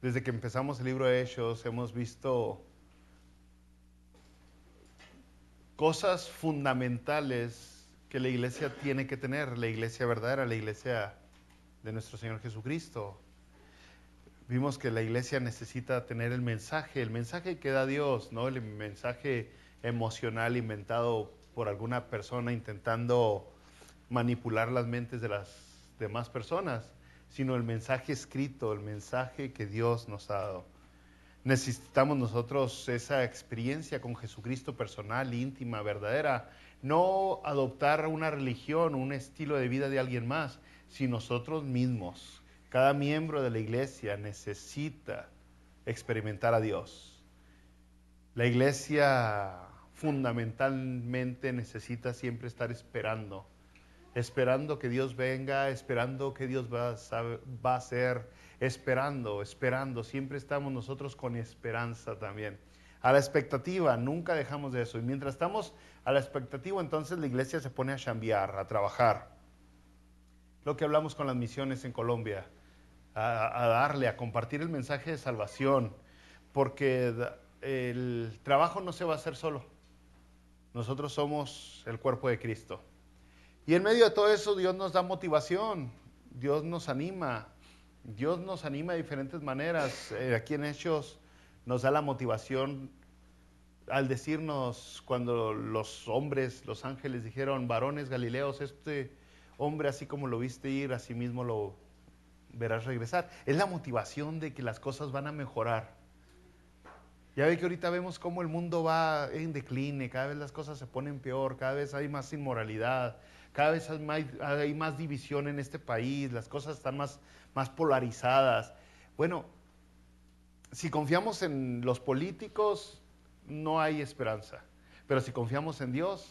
Desde que empezamos el libro de Hechos hemos visto cosas fundamentales que la iglesia tiene que tener, la iglesia verdadera, la iglesia de nuestro Señor Jesucristo. Vimos que la iglesia necesita tener el mensaje que da Dios, no el mensaje emocional inventado por alguna persona intentando manipular las mentes de las demás personas, sino el mensaje escrito, el mensaje que Dios nos ha dado. Necesitamos nosotros esa experiencia con Jesucristo personal, íntima, verdadera. No adoptar una religión, un estilo de vida de alguien más, sino nosotros mismos. Cada miembro de la iglesia necesita experimentar a Dios. La iglesia fundamentalmente necesita siempre estar esperando que Dios venga, esperando que Dios va a hacer, esperando, siempre estamos nosotros con esperanza también. A la expectativa, nunca dejamos de eso. Y mientras estamos a la expectativa, entonces la iglesia se pone a chambear, a trabajar. Lo que hablamos con las misiones en Colombia, a darle, a compartir el mensaje de salvación, porque el trabajo no se va a hacer solo. Nosotros somos el cuerpo de Cristo. Y en medio de todo eso Dios nos da motivación, Dios nos anima de diferentes maneras. Aquí en Hechos nos da la motivación al decirnos cuando los hombres, los ángeles dijeron, varones galileos, este hombre así como lo viste ir, así mismo lo verás regresar. Es la motivación de que las cosas van a mejorar. Ya ve que ahorita vemos cómo el mundo va en decline, cada vez las cosas se ponen peor, cada vez hay más inmoralidad, cada vez hay más división en este país, las cosas están más polarizadas. Bueno, si confiamos en los políticos, no hay esperanza. Pero si confiamos en Dios,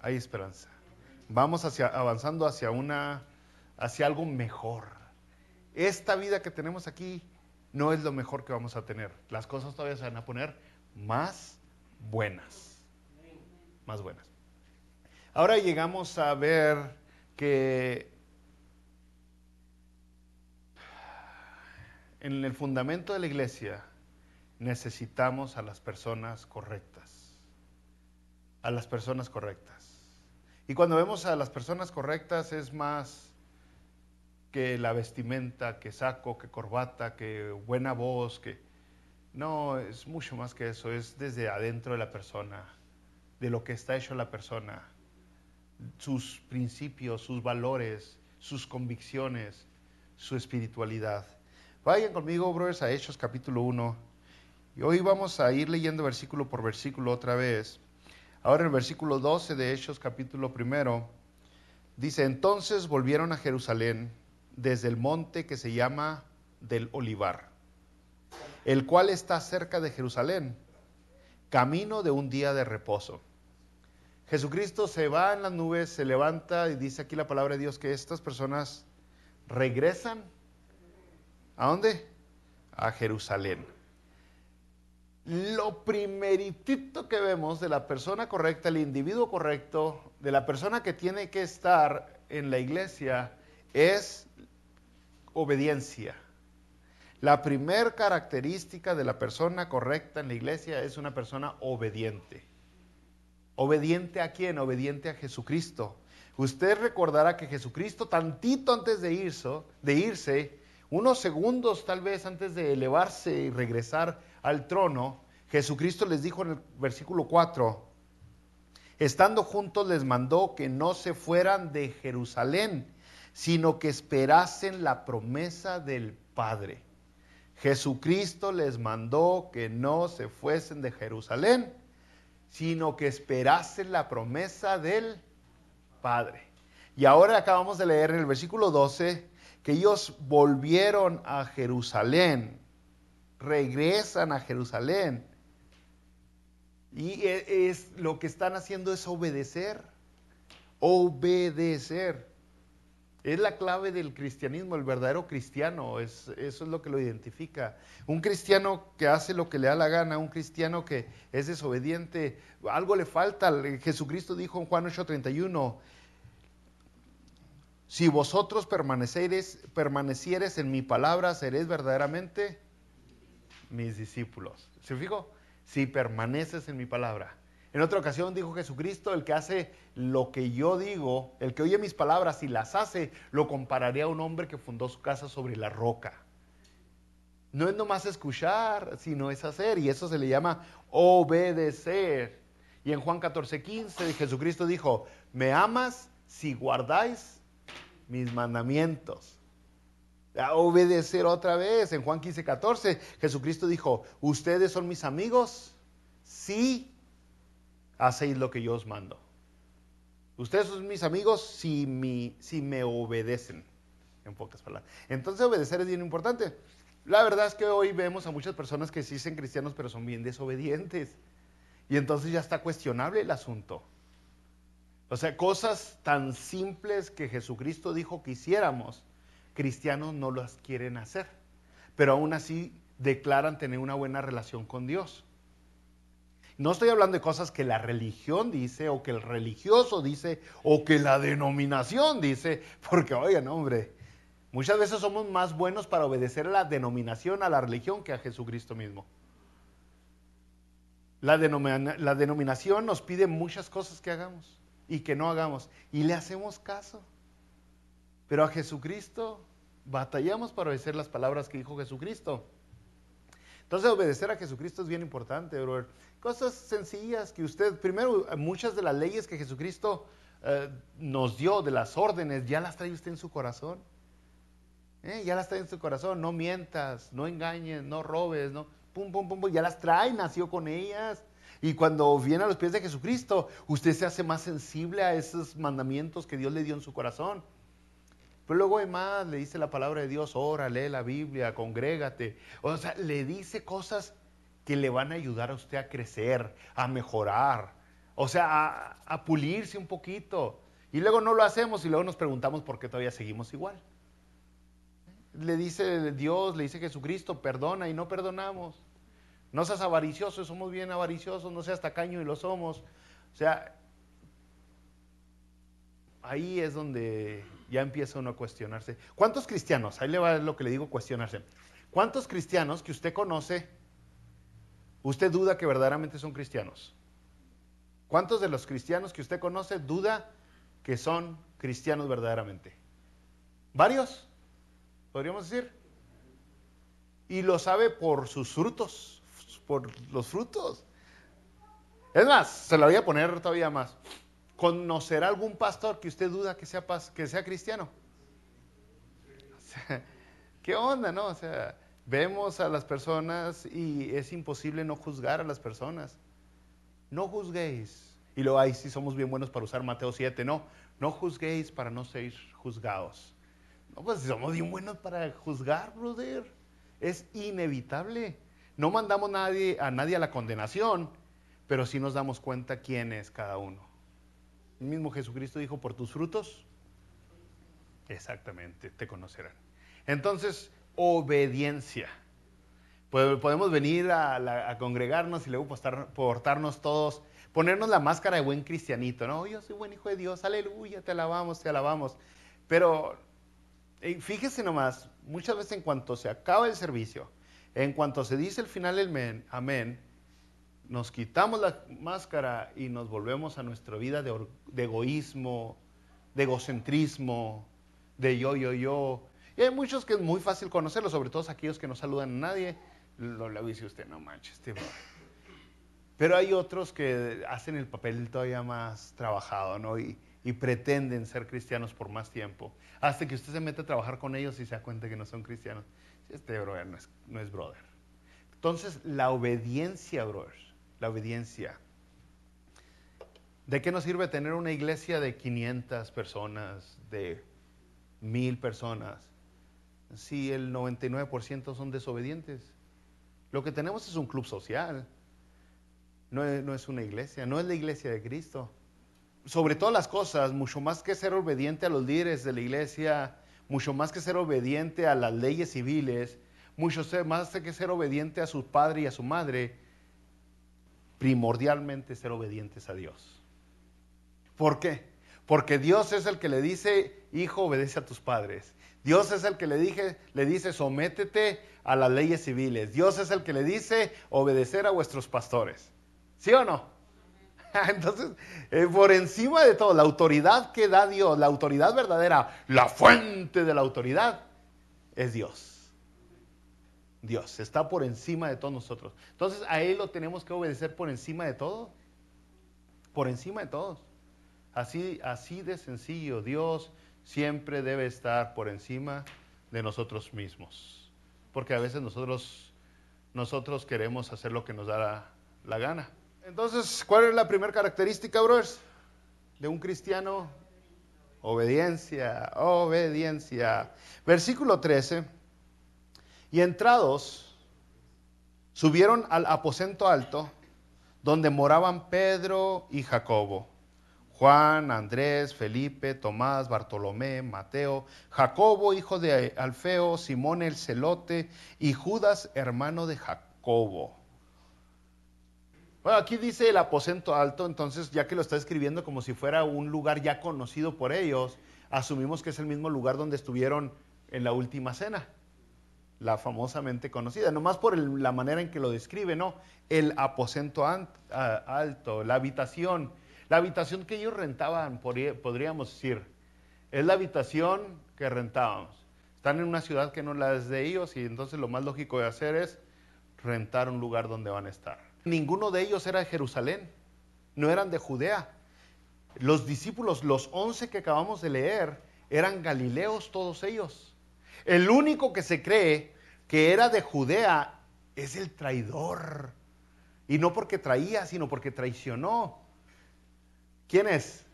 hay esperanza. Vamos avanzando hacia algo mejor. Esta vida que tenemos aquí no es lo mejor que vamos a tener. Las cosas todavía se van a poner más buenas. Más buenas. Ahora llegamos a ver que en el fundamento de la iglesia necesitamos a las personas correctas. A las personas correctas. Y cuando vemos a las personas correctas es más que la vestimenta, que saco, que corbata, que buena voz, que... No, es mucho más que eso, es desde adentro de la persona, de lo que está hecho la persona, sus principios, sus valores, sus convicciones, su espiritualidad. Vayan conmigo, brothers, a Hechos capítulo 1. Y hoy vamos a ir leyendo versículo por versículo otra vez. Ahora en el versículo 12 de Hechos capítulo 1, dice, entonces volvieron a Jerusalén desde el monte que se llama del Olivar, el cual está cerca de Jerusalén, camino de un día de reposo. Jesucristo se va en las nubes, se levanta y dice aquí la palabra de Dios que estas personas regresan. ¿A dónde? A Jerusalén. Lo primeritito que vemos de la persona correcta, el individuo correcto, de la persona que tiene que estar en la iglesia es obediencia. La primer característica de la persona correcta en la iglesia es una persona obediente. ¿Obediente a quién? Obediente a Jesucristo. Usted recordará que Jesucristo, tantito antes de irse, unos segundos tal vez antes de elevarse y regresar al trono, Jesucristo les dijo en el versículo 4, estando juntos les mandó que no se fueran de Jerusalén, sino que esperasen la promesa del Padre. Jesucristo les mandó que no se fuesen de Jerusalén, sino que esperasen la promesa del Padre. Y ahora acabamos de leer en el versículo 12 que ellos volvieron a Jerusalén, regresan a Jerusalén. Y lo que están haciendo es obedecer. Obedecer. Es la clave del cristianismo, el verdadero cristiano, eso es lo que lo identifica. Un cristiano que hace lo que le da la gana, un cristiano que es desobediente, algo le falta. Jesucristo dijo en Juan 8:31, si vosotros permanecieres en mi palabra, seréis verdaderamente mis discípulos. ¿Se fijo? Si permaneces en mi palabra. En otra ocasión dijo Jesucristo, el que hace lo que yo digo, el que oye mis palabras y las hace, lo compararé a un hombre que fundó su casa sobre la roca. No es nomás escuchar, sino es hacer, y eso se le llama obedecer. Y en Juan 14:15 Jesucristo dijo, me amas si guardáis mis mandamientos. A obedecer otra vez. En Juan 15:14 Jesucristo dijo, ustedes son mis amigos si hacéis lo que yo os mando. Ustedes son mis amigos si me obedecen, en pocas palabras. Entonces obedecer es bien importante. La verdad es que hoy vemos a muchas personas que sí dicen cristianos, pero son bien desobedientes. Y entonces ya está cuestionable el asunto. O sea, cosas tan simples que Jesucristo dijo que hiciéramos, cristianos no las quieren hacer. Pero aún así declaran tener una buena relación con Dios. No estoy hablando de cosas que la religión dice, o que el religioso dice, o que la denominación dice, porque oigan, hombre, muchas veces somos más buenos para obedecer a la denominación, a la religión, que a Jesucristo mismo. La denominación nos pide muchas cosas que hagamos y que no hagamos, y le hacemos caso. Pero a Jesucristo batallamos para obedecer las palabras que dijo Jesucristo. Entonces obedecer a Jesucristo es bien importante, brother. Cosas sencillas que usted, primero, muchas de las leyes que Jesucristo nos dio, de las órdenes, ya las trae usted en su corazón. Ya las trae en su corazón. No mientas, no engañes, no robes, no, pum, pum, pum, pum, ya las trae, nació con ellas. Y cuando viene a los pies de Jesucristo, usted se hace más sensible a esos mandamientos que Dios le dio en su corazón. Pero luego además le dice la palabra de Dios, ora, lee la Biblia, congrégate. O sea, le dice cosas que le van a ayudar a usted a crecer, a mejorar, o sea, a pulirse un poquito. Y luego no lo hacemos y luego nos preguntamos por qué todavía seguimos igual. Le dice Dios, le dice Jesucristo, perdona y no perdonamos. No seas avaricioso, somos bien avariciosos, no seas tacaño y lo somos. O sea, ahí es donde ya empieza uno a cuestionarse. ¿Cuántos cristianos? Ahí le va lo que le digo, cuestionarse. ¿Cuántos cristianos que usted conoce, usted duda que verdaderamente son cristianos? ¿Cuántos de los cristianos que usted conoce duda que son cristianos verdaderamente? ¿Varios? ¿Podríamos decir? Y lo sabe por sus frutos, por los frutos. Es más, se lo voy a poner todavía más. ¿Conocerá algún pastor que usted duda que sea cristiano? O sea, ¿qué onda, no? O sea, vemos a las personas y es imposible no juzgar a las personas. No juzguéis. Y luego ahí sí somos bien buenos para usar Mateo 7, no. No juzguéis para no ser juzgados. No, pues somos bien buenos para juzgar, brother. Es inevitable. No mandamos a nadie a la condenación, pero sí nos damos cuenta quién es cada uno. El mismo Jesucristo dijo, por tus frutos, exactamente, te conocerán. Entonces, obediencia. Podemos venir a congregarnos y luego portarnos todos, ponernos la máscara de buen cristianito, ¿no? Yo soy buen hijo de Dios, aleluya, te alabamos, te alabamos. Pero fíjese nomás, muchas veces en cuanto se acaba el servicio, en cuanto se dice el final del amén, nos quitamos la máscara y nos volvemos a nuestra vida de egoísmo, de egocentrismo, de yo. Y hay muchos que es muy fácil conocerlos, sobre todo aquellos que no saludan a nadie. Lo dice usted, no manches, tío. Pero hay otros que hacen el papel todavía más trabajado, ¿no? Y pretenden ser cristianos por más tiempo. Hasta que usted se mete a trabajar con ellos y se da cuenta que no son cristianos. Este brother no es brother. Entonces, la obediencia, brother. La obediencia. ¿De qué nos sirve tener una iglesia de 500 personas, de 1000 personas, si el 99% son desobedientes? Lo que tenemos es un club social. No es una iglesia, no es la iglesia de Cristo. Sobre todas las cosas, mucho más que ser obediente a los líderes de la iglesia, mucho más que ser obediente a las leyes civiles, mucho más que ser obediente a su padre y a su madre, primordialmente ser obedientes a Dios. ¿Por qué? Porque Dios es el que le dice, hijo, obedece a tus padres. Dios es el que le dice, sométete a las leyes civiles. Dios es el que le dice, obedecer a vuestros pastores. ¿Sí o no? Entonces, por encima de todo, la autoridad que da Dios, la autoridad verdadera, la fuente de la autoridad, es Dios. Dios está por encima de todos nosotros. Entonces, a Él lo tenemos que obedecer por encima de todo. Por encima de todos. Así de sencillo. Dios siempre debe estar por encima de nosotros mismos. Porque a veces nosotros queremos hacer lo que nos da la gana. Entonces, ¿cuál es la primera característica, brothers, de un cristiano? Obediencia, obediencia. Versículo 13. Y entrados, subieron al aposento alto, donde moraban Pedro y Jacobo, Juan, Andrés, Felipe, Tomás, Bartolomé, Mateo, Jacobo, hijo de Alfeo, Simón el celote, y Judas, hermano de Jacobo. Bueno, aquí dice el aposento alto, entonces ya que lo está escribiendo como si fuera un lugar ya conocido por ellos, asumimos que es el mismo lugar donde estuvieron en la última cena, la famosamente conocida, nomás por la manera en que lo describe, ¿no? El aposento alto, la habitación que ellos rentaban, podríamos decir, es la habitación que rentábamos. Están en una ciudad que no la es de ellos y entonces lo más lógico de hacer es rentar un lugar donde van a estar. Ninguno de ellos era de Jerusalén, no eran de Judea. Los discípulos, los 11 que acabamos de leer, eran galileos todos ellos. El único que se cree que era de Judea es el traidor. Y no porque traía, sino porque traicionó. ¿Quién es?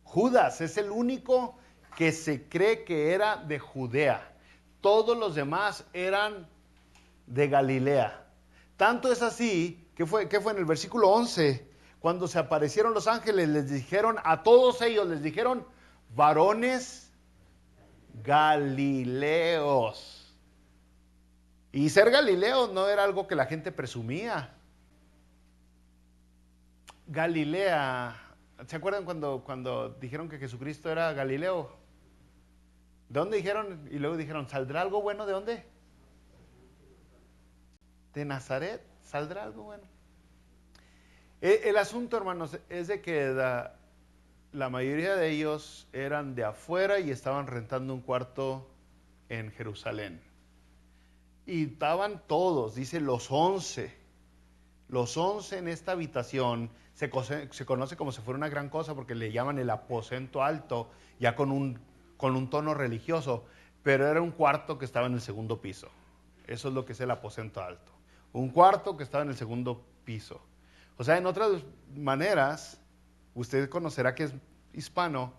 Judas es el único que se cree que era de Judea. Todos los demás eran de Galilea. Tanto es así, que fue en el versículo 11, cuando se aparecieron los ángeles, les dijeron a todos ellos, les dijeron, varones galileos. Y ser galileo no era algo que la gente presumía. Galilea, ¿se acuerdan cuando dijeron que Jesucristo era galileo? ¿De dónde dijeron? Y luego dijeron, ¿saldrá algo bueno de dónde? De Nazaret, ¿saldrá algo bueno? El asunto, hermanos, es de que la mayoría de ellos eran de afuera y estaban rentando un cuarto en Jerusalén. Y estaban todos, dice los 11 en esta habitación. Se conoce como si fuera una gran cosa porque le llaman el aposento alto, ya con un tono religioso, pero era un cuarto que estaba en el segundo piso. Eso es lo que es el aposento alto. Un cuarto que estaba en el segundo piso. O sea, en otras maneras, usted conocerá que es hispano,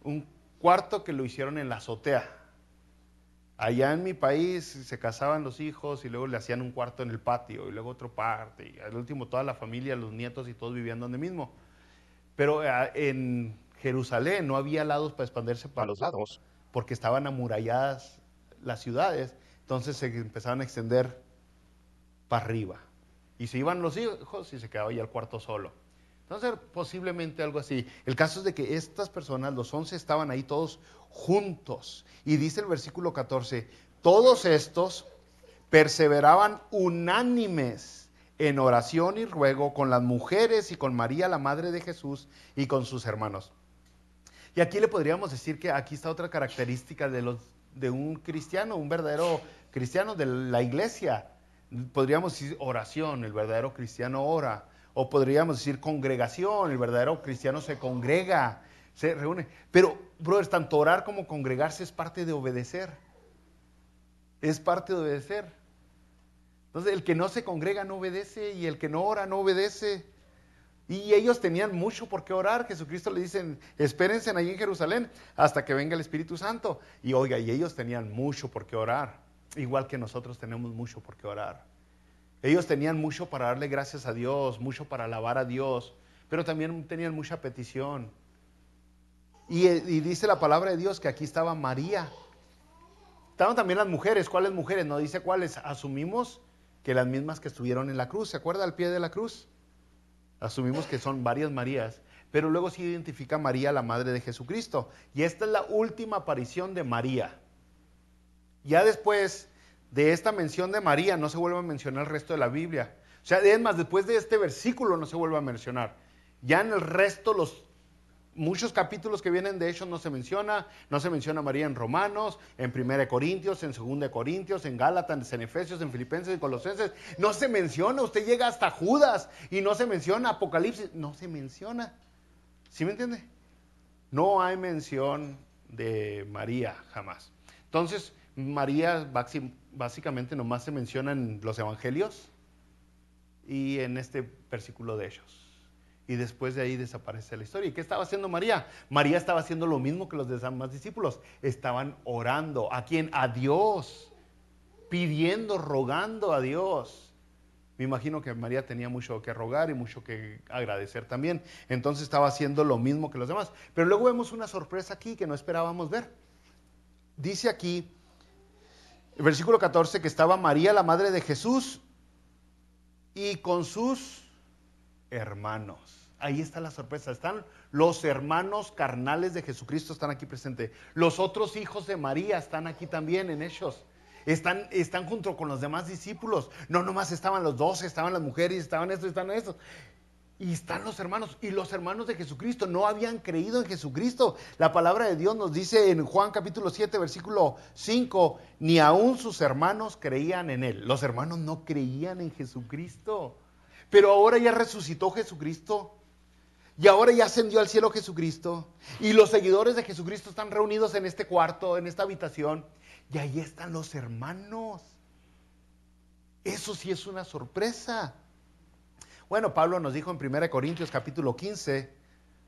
un cuarto que lo hicieron en la azotea. Allá en mi país se casaban los hijos y luego le hacían un cuarto en el patio y luego otro parte. Y al último toda la familia, los nietos y todos vivían donde mismo. Pero en Jerusalén no había lados para expandirse para los lados porque estaban amuralladas las ciudades. Entonces se empezaban a extender para arriba. Y se iban los hijos y se quedaba ya el cuarto solo. Entonces, posiblemente algo así. El caso es de que estas personas, los 11, estaban ahí todos juntos. Y dice el versículo 14, todos estos perseveraban unánimes en oración y ruego con las mujeres y con María, la madre de Jesús, y con sus hermanos. Y aquí le podríamos decir que aquí está otra característica de un cristiano, un verdadero cristiano de la iglesia. Podríamos decir oración, el verdadero cristiano ora. O podríamos decir congregación, el verdadero cristiano se congrega, se reúne. Pero, brothers, tanto orar como congregarse es parte de obedecer. Es parte de obedecer. Entonces, el que no se congrega no obedece y el que no ora no obedece. Y ellos tenían mucho por qué orar. Jesucristo le dicen, espérense allí en Jerusalén hasta que venga el Espíritu Santo. Y oiga, y ellos tenían mucho por qué orar. Igual que nosotros tenemos mucho por qué orar. Ellos tenían mucho para darle gracias a Dios, mucho para alabar a Dios, pero también tenían mucha petición. Y dice la palabra de Dios que aquí estaba María. Estaban también las mujeres. ¿Cuáles mujeres? No dice cuáles. Asumimos que las mismas que estuvieron en la cruz. ¿Se acuerda al pie de la cruz? Asumimos que son varias Marías. pero luego sí identifica a María, la madre de Jesucristo. Y esta es la última aparición de María. Ya después de esta mención de María no se vuelve a mencionar el resto de la Biblia. O sea, es más, después de este versículo no se vuelve a mencionar. Ya en el resto, muchos capítulos que vienen de Hechos no se menciona a María en Romanos, en 1 Corintios, en 2 Corintios, en Gálatas, en Efesios, en Filipenses, en Colosenses. No se menciona, usted llega hasta Judas y no se menciona, Apocalipsis, no se menciona. ¿Sí me entiende? No hay mención de María jamás. Entonces, María básicamente nomás se menciona en los evangelios y en este versículo de Hechos. Y después de ahí desaparece la historia. ¿Y qué estaba haciendo María? María estaba haciendo lo mismo que los demás discípulos. Estaban orando. ¿A quién? A Dios. Pidiendo, rogando a Dios. Me imagino que María tenía mucho que rogar y mucho que agradecer también. Entonces estaba haciendo lo mismo que los demás. Pero luego vemos una sorpresa aquí que no esperábamos ver. Dice aquí, el versículo 14, que estaba María, la madre de Jesús, y con sus hermanos. Ahí está la sorpresa. Están los hermanos carnales de Jesucristo, están aquí presentes. Los otros hijos de María están aquí también en Hechos. Están junto con los demás discípulos. No nomás estaban los 12, estaban las mujeres, estaban estos, estaban estos. Y están los hermanos. Y los hermanos de Jesucristo no habían creído en Jesucristo. La palabra de Dios nos dice en Juan capítulo 7, versículo 5, ni aún sus hermanos creían en él. Los hermanos no creían en Jesucristo. Pero ahora ya resucitó Jesucristo. Y ahora ya ascendió al cielo Jesucristo. Y los seguidores de Jesucristo están reunidos en este cuarto, en esta habitación. Y ahí están los hermanos. Eso sí es una sorpresa. Bueno, Pablo nos dijo en 1 Corintios capítulo 15,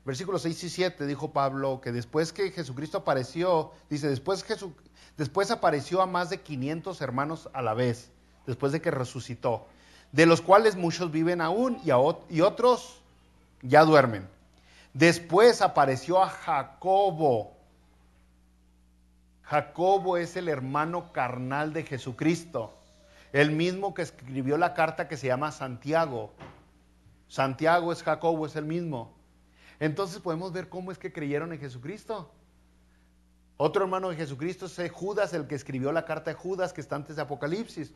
versículos 6 y 7, dijo Pablo que después que Jesucristo apareció, dice, después apareció a más de 500 hermanos a la vez, después de que resucitó, de los cuales muchos viven aún y otros ya duermen. Después apareció a Jacobo. Jacobo es el hermano carnal de Jesucristo, el mismo que escribió la carta que se llama Santiago. Santiago es Jacobo, es el mismo. Entonces podemos ver cómo es que creyeron en Jesucristo. Otro hermano de Jesucristo es Judas, el que escribió la carta de Judas, que está antes de Apocalipsis.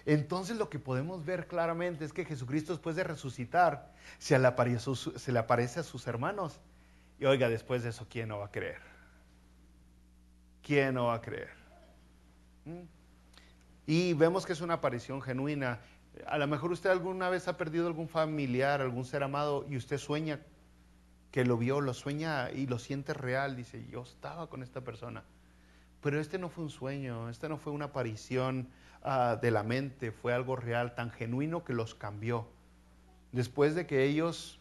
Entonces lo que podemos ver claramente es que Jesucristo, después de resucitar, se le aparece a sus hermanos. Y oiga, después de eso, ¿quién no va a creer? ¿Quién no va a creer? Y vemos que es una aparición genuina. A lo mejor usted alguna vez ha perdido algún familiar, algún ser amado, y usted sueña que lo vio, lo sueña y lo siente real. Dice, yo estaba con esta persona. Pero este no fue un sueño, este no fue una aparición de la mente, fue algo real, tan genuino que los cambió. Después de que ellos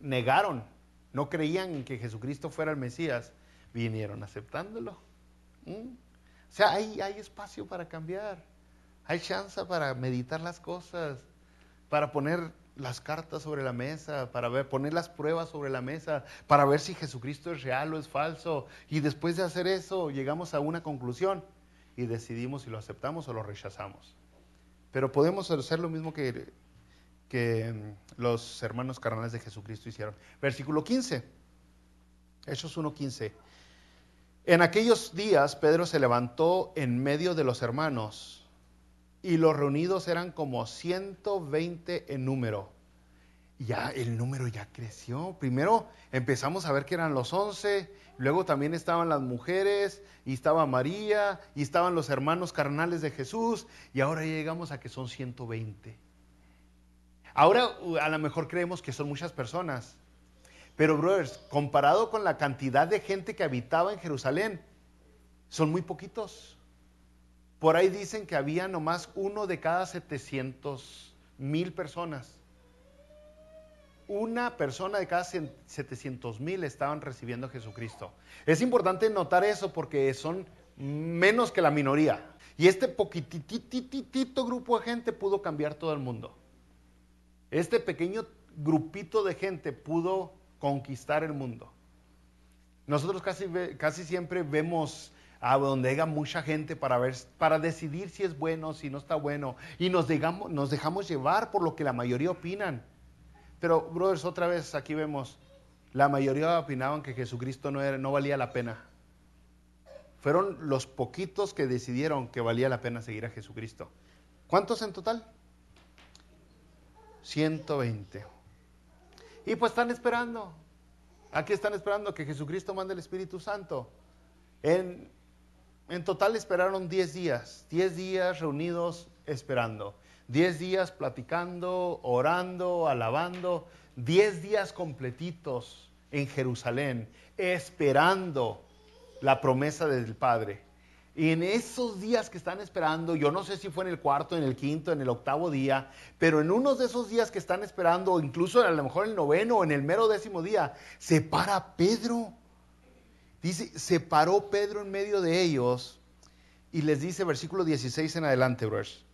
negaron, no creían que Jesucristo fuera el Mesías, vinieron aceptándolo. O sea, hay espacio para cambiar, hay chance para meditar las cosas, para poner las cartas sobre la mesa, para poner las pruebas sobre la mesa, para ver si Jesucristo es real o es falso. Y después de hacer eso, llegamos a una conclusión y decidimos si lo aceptamos o lo rechazamos. Pero podemos hacer lo mismo que los hermanos carnales de Jesucristo hicieron. Versículo 15, Hechos 1:15. En aquellos días Pedro se levantó en medio de los hermanos, y los reunidos eran como 120 en número. Ya el número ya creció. Primero empezamos a ver que eran los 11, luego también estaban las mujeres, y estaba María, y estaban los hermanos carnales de Jesús, y ahora ya llegamos a que son 120. Ahora a lo mejor creemos que son muchas personas, pero brothers, comparado con la cantidad de gente que habitaba en Jerusalén, son muy poquitos. Por ahí dicen que había nomás uno de cada 700,000 personas. Una persona de cada 700,000 estaban recibiendo a Jesucristo. Es importante notar eso porque son menos que la minoría. Y este poquititito grupo de gente pudo cambiar todo el mundo. Este pequeño grupito de gente pudo conquistar el mundo. Nosotros casi siempre vemos a donde haya mucha gente para decidir si es bueno, si no está bueno, y nos dejamos llevar por lo que la mayoría opinan. Pero, brothers, otra vez aquí vemos, la mayoría opinaban que Jesucristo no valía la pena. Fueron los poquitos que decidieron que valía la pena seguir a Jesucristo. ¿Cuántos en total? 120. Y pues están esperando. Aquí están esperando que Jesucristo mande el Espíritu Santo. En total esperaron 10 días. 10 días reunidos esperando. 10 días platicando, orando, alabando. 10 días completitos en Jerusalén, esperando la promesa del Padre. Y en esos días que están esperando, yo no sé si fue en el cuarto, en el quinto, en el octavo día, pero en unos de esos días que están esperando, o incluso a lo mejor en el noveno o en el mero 10º día, se para Pedro. Dice, se paró Pedro en medio de ellos y les dice, versículo 16 en adelante, brothers.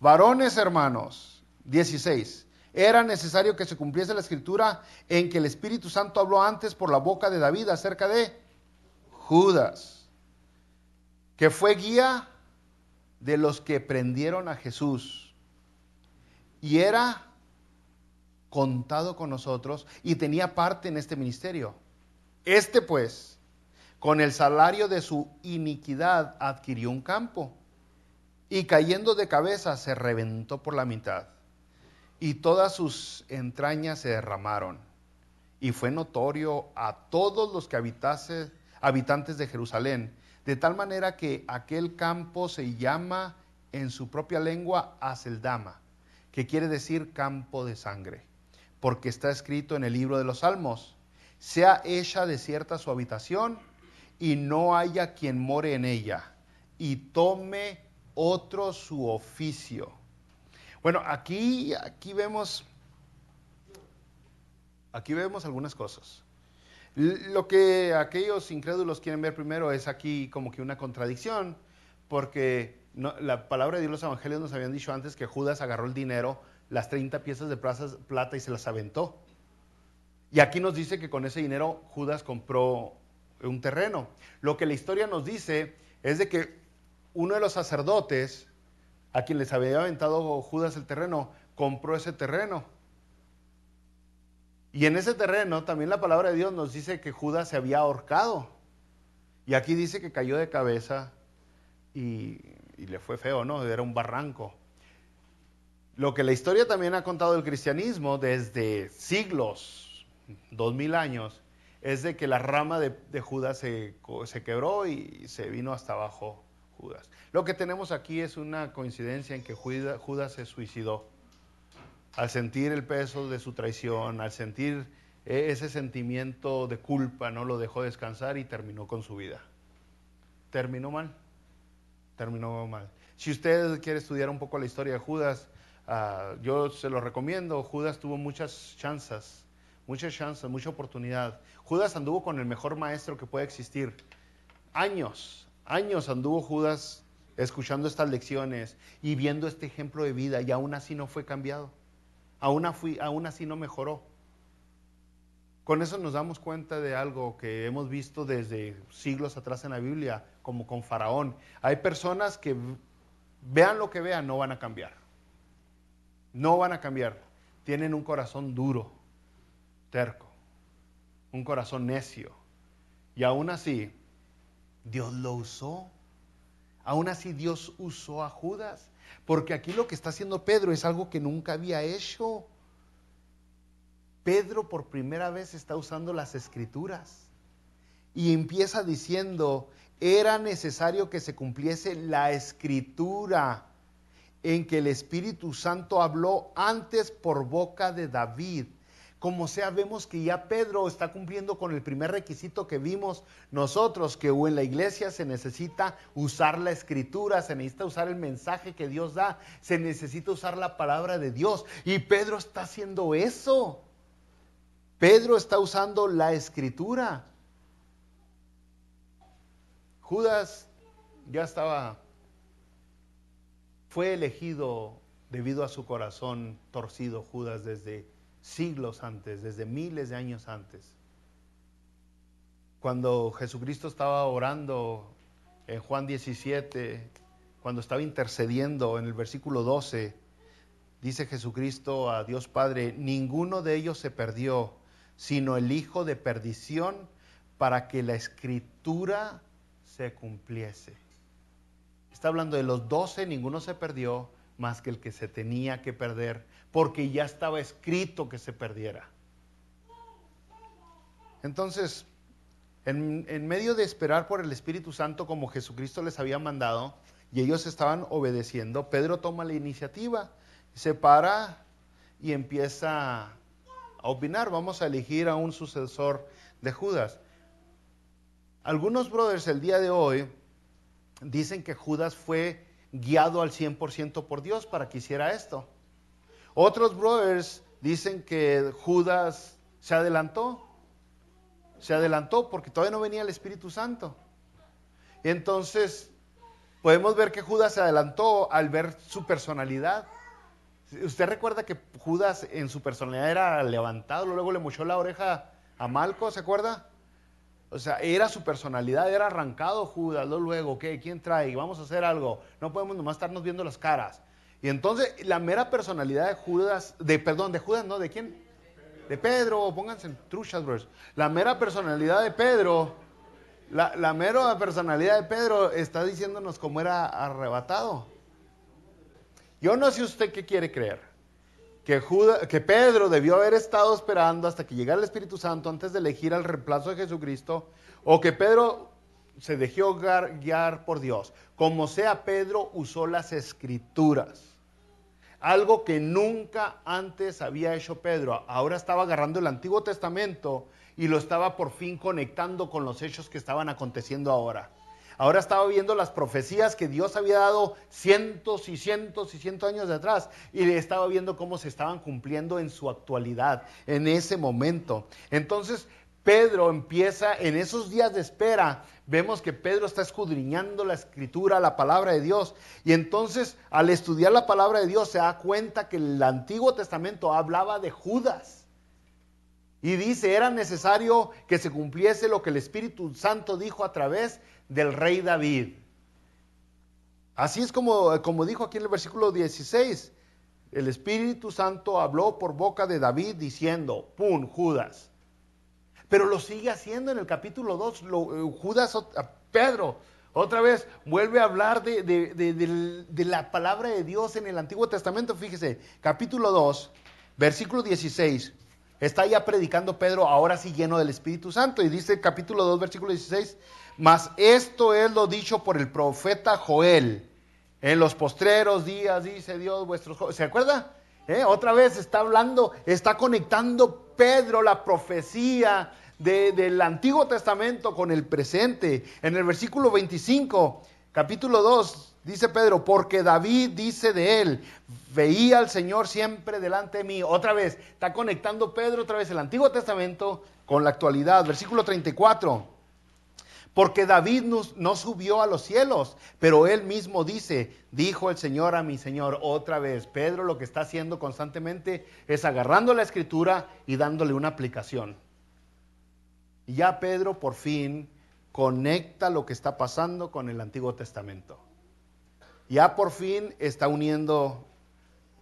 Varones hermanos, 16. Era necesario que se cumpliese la escritura en que el Espíritu Santo habló antes por la boca de David acerca de Judas, que fue guía de los que prendieron a Jesús y era contado con nosotros y tenía parte en este ministerio. Este pues, con el salario de su iniquidad adquirió un campo y cayendo de cabeza se reventó por la mitad y todas sus entrañas se derramaron y fue notorio a todos los que habitantes de Jerusalén, de tal manera que aquel campo se llama en su propia lengua Aceldama, que quiere decir campo de sangre, porque está escrito en el libro de los Salmos, sea hecha desierta su habitación y no haya quien more en ella, y tome otro su oficio. Bueno, aquí vemos algunas cosas. Lo que aquellos incrédulos quieren ver primero es aquí como que una contradicción, porque la palabra de Dios, los evangelios nos habían dicho antes que Judas agarró el dinero, las 30 piezas de plata y se las aventó. Y aquí nos dice que con ese dinero Judas compró un terreno. Lo que la historia nos dice es de que uno de los sacerdotes, a quien les había aventado Judas el terreno, compró ese terreno. Y en ese terreno también la palabra de Dios nos dice que Judas se había ahorcado. Y aquí dice que cayó de cabeza y le fue feo, ¿no? Era un barranco. Lo que la historia también ha contado del cristianismo desde siglos, 2000 años, es de que la rama de Judas se quebró y se vino hasta abajo Judas. Lo que tenemos aquí es una coincidencia en que Judas se suicidó. Al sentir el peso de su traición, al sentir ese sentimiento de culpa, no lo dejó descansar y terminó con su vida. Terminó mal. Si usted quiere estudiar un poco la historia de Judas, yo se lo recomiendo. Judas tuvo muchas chances, mucha oportunidad. Judas anduvo con el mejor maestro que puede existir. Años anduvo Judas escuchando estas lecciones y viendo este ejemplo de vida y aún así no fue cambiado. Aún así no mejoró. Con eso nos damos cuenta de algo que hemos visto desde siglos atrás en la Biblia, como con Faraón. Hay personas que vean lo que vean, no van a cambiar. No van a cambiar. Tienen un corazón duro, terco, un corazón necio. Y aún así, Dios lo usó. Aún así Dios usó a Judas. Porque aquí lo que está haciendo Pedro es algo que nunca había hecho. Pedro por primera vez está usando las escrituras. Y empieza diciendo, era necesario que se cumpliese la escritura en que el Espíritu Santo habló antes por boca de David. Como sea, vemos que ya Pedro está cumpliendo con el primer requisito que vimos nosotros, que en la iglesia se necesita usar la escritura, se necesita usar el mensaje que Dios da, se necesita usar la palabra de Dios. Y Pedro está haciendo eso. Pedro está usando la escritura. Judas fue elegido debido a su corazón torcido, Judas, desde siglos antes, desde miles de años antes. Cuando Jesucristo estaba orando en Juan 17, cuando estaba intercediendo en el versículo 12, dice Jesucristo a Dios Padre, ninguno de ellos se perdió, sino el hijo de perdición, para que la escritura se cumpliese. Está hablando de los 12, ninguno se perdió, más que el que se tenía que perder, porque ya estaba escrito que se perdiera. Entonces, en medio de esperar por el Espíritu Santo como Jesucristo les había mandado, y ellos estaban obedeciendo, Pedro toma la iniciativa, se para y empieza a opinar, vamos a elegir a un sucesor de Judas. Algunos brothers el día de hoy dicen que Judas fue guiado al 100% por Dios para que hiciera esto. Otros brothers dicen que Judas se adelantó porque todavía no venía el Espíritu Santo. Entonces, podemos ver que Judas se adelantó al ver su personalidad. ¿Usted recuerda que Judas en su personalidad era levantado, luego le mochó la oreja a Malco, ¿se acuerda? O sea, era su personalidad, era arrancado Judas, luego, ¿qué? ¿Quién trae? Vamos a hacer algo, no podemos nomás estarnos viendo las caras. Y entonces, la mera personalidad de Judas, ¿de Judas no? ¿De quién? De Pedro, pónganse en truchas, bros. La mera personalidad de Pedro, la mera personalidad de Pedro está diciéndonos cómo era arrebatado. Yo no sé usted qué quiere creer. Que Pedro debió haber estado esperando hasta que llegara el Espíritu Santo antes de elegir al reemplazo de Jesucristo, o que Pedro se dejó guiar por Dios. Como sea, Pedro usó las Escrituras. Algo que nunca antes había hecho Pedro. Ahora estaba agarrando el Antiguo Testamento y lo estaba por fin conectando con los hechos que estaban aconteciendo ahora. Ahora estaba viendo las profecías que Dios había dado cientos y cientos y cientos de años de atrás, y estaba viendo cómo se estaban cumpliendo en su actualidad, en ese momento. Entonces, Pedro empieza en esos días de espera. Vemos que Pedro está escudriñando la Escritura, la palabra de Dios, y entonces al estudiar la palabra de Dios se da cuenta que el Antiguo Testamento hablaba de Judas. Y dice, era necesario que se cumpliese lo que el Espíritu Santo dijo a través del rey David. Así es como dijo aquí en el versículo 16. El Espíritu Santo habló por boca de David diciendo, ¡pum!, Judas. Pero lo sigue haciendo en el capítulo 2, Pedro, otra vez vuelve a hablar de la palabra de Dios en el Antiguo Testamento. Fíjese, capítulo 2, versículo 16. Está ya predicando Pedro, ahora sí lleno del Espíritu Santo, y dice capítulo 2, versículo 16, mas esto es lo dicho por el profeta Joel, en los postreros días, dice Dios vuestros... ¿Se acuerda? Otra vez está hablando, está conectando Pedro la profecía del Antiguo Testamento con el presente. En el versículo 25, capítulo 2, dice Pedro, porque David dice de él, veía al Señor siempre delante de mí. Otra vez, está conectando Pedro otra vez el Antiguo Testamento con la actualidad. Versículo 34, porque David no subió a los cielos, pero él mismo dice, dijo el Señor a mi Señor. Otra vez, Pedro lo que está haciendo constantemente es agarrando la Escritura y dándole una aplicación. Y ya Pedro por fin conecta lo que está pasando con el Antiguo Testamento. Ya por fin está uniendo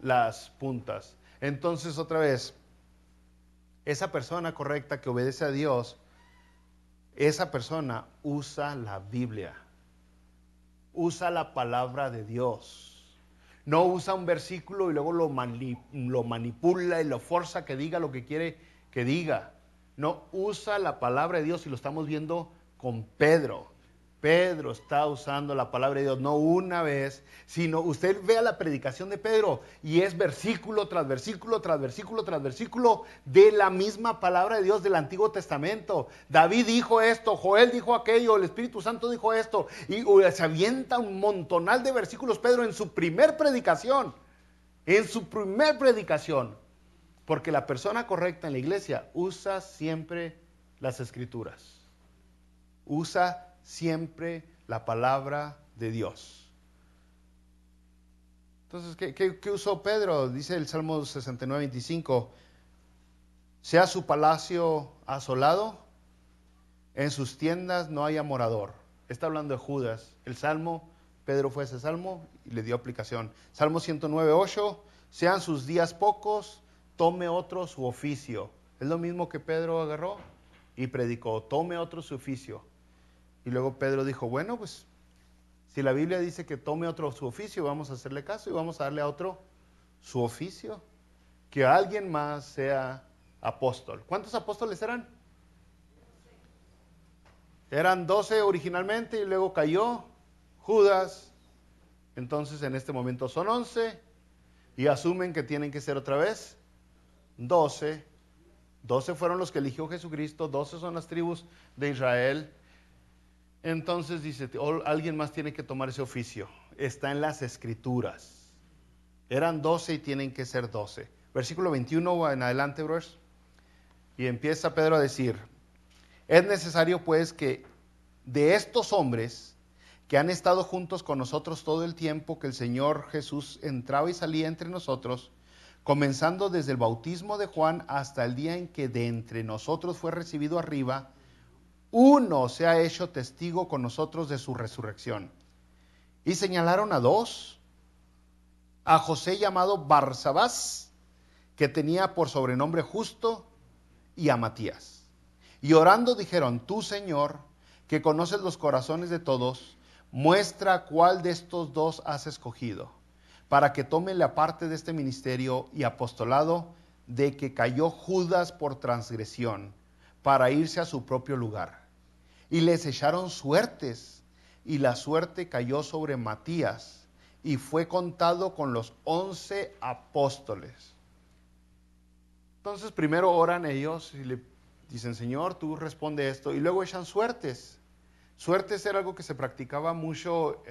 las puntas. Entonces, otra vez, esa persona correcta que obedece a Dios, esa persona usa la Biblia, usa la palabra de Dios. No usa un versículo y luego lo manipula y lo forza que diga lo que quiere que diga. No, usa la palabra de Dios, y lo estamos viendo con Pedro. Pedro está usando la palabra de Dios, no una vez, sino usted vea la predicación de Pedro y es versículo tras versículo, tras versículo, tras versículo de la misma palabra de Dios del Antiguo Testamento. David dijo esto, Joel dijo aquello, el Espíritu Santo dijo esto, y se avienta un montonal de versículos Pedro en su primer predicación, porque la persona correcta en la iglesia usa siempre las Escrituras, usa siempre la palabra de Dios. Entonces, ¿qué usó Pedro? Dice el Salmo 69, 25, sea su palacio asolado, en sus tiendas no haya morador. Está hablando de Judas. El Salmo Pedro fue a ese salmo y le dio aplicación. Salmo 109:8, sean sus días pocos, tome otro su oficio. Es lo mismo que Pedro agarró y predicó, tome otro su oficio. Y luego Pedro dijo, bueno, pues si la Biblia dice que tome otro su oficio, vamos a hacerle caso y vamos a darle a otro su oficio. Que alguien más sea apóstol. ¿Cuántos apóstoles eran? Eran 12 originalmente y luego cayó Judas. Entonces en este momento son 11 y asumen que tienen que ser otra vez 12. 12 fueron los que eligió Jesucristo, 12 son las tribus de Israel. Entonces dice, alguien más tiene que tomar ese oficio. Está en las Escrituras. Eran 12 y tienen que ser 12. Versículo 21 en adelante, bros. Y empieza Pedro a decir, es necesario pues que de estos hombres que han estado juntos con nosotros todo el tiempo que el Señor Jesús entraba y salía entre nosotros, comenzando desde el bautismo de Juan hasta el día en que de entre nosotros fue recibido arriba, uno se ha hecho testigo con nosotros de su resurrección. Y señalaron a dos, a José llamado Barsabás, que tenía por sobrenombre Justo, y a Matías. Y orando dijeron, tú, Señor, que conoces los corazones de todos, muestra cuál de estos dos has escogido, para que tome la parte de este ministerio y apostolado de que cayó Judas por transgresión, para irse a su propio lugar. Y les echaron suertes, y la suerte cayó sobre Matías, y fue contado con los 11 apóstoles. Entonces primero oran ellos y le dicen, Señor, tú responde esto, y luego echan suertes. Suertes era algo que se practicaba mucho